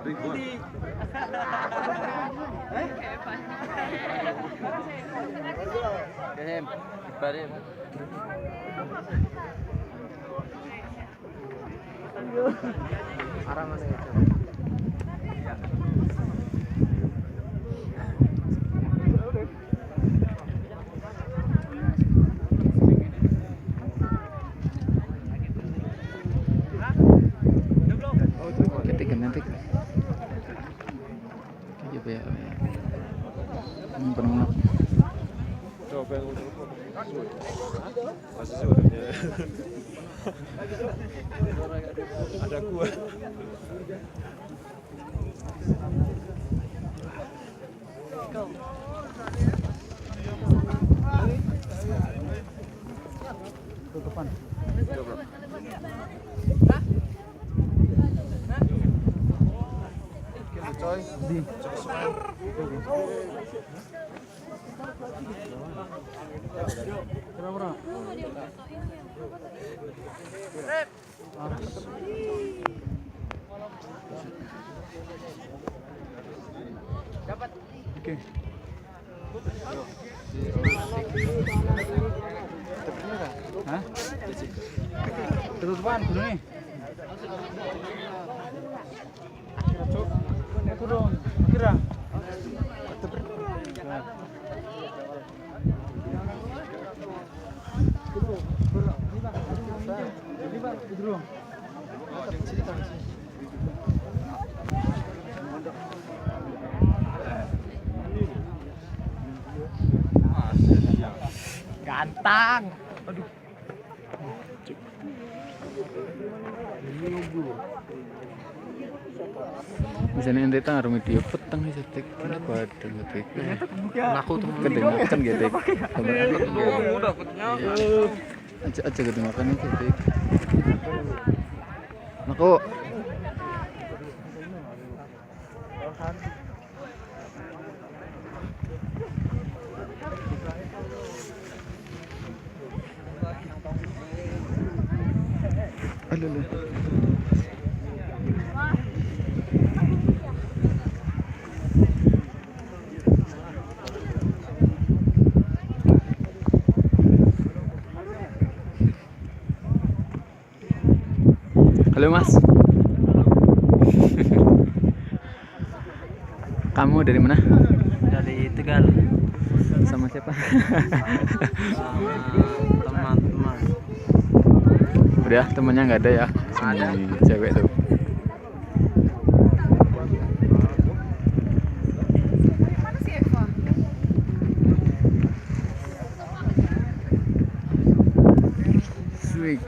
Ribu. Kem, ibarat. Arah mana itu? Ketik nanti. Coba ya. Penuh. Coba yang masih sudah. Ada gua. Tutupan. Coba. Coy. Di. Berapa? Dapat. Oke. Hah? Tutupan dulu nih. Aku dong, kira. Gantang. Aduh. Misalnya ente tang arung dia petang bisa tek pada ngetek. Laku tuh kedengaran gitu. Udah petnya. Aja kedengaran gitu. Laku. Aduh. Halo Mas. Kamu dari mana? Dari Tegal. Sama siapa? Sama teman-teman. Udah temennya nggak ada ya? Ada. Si cewek tuh. Mana si Eva? Sweet.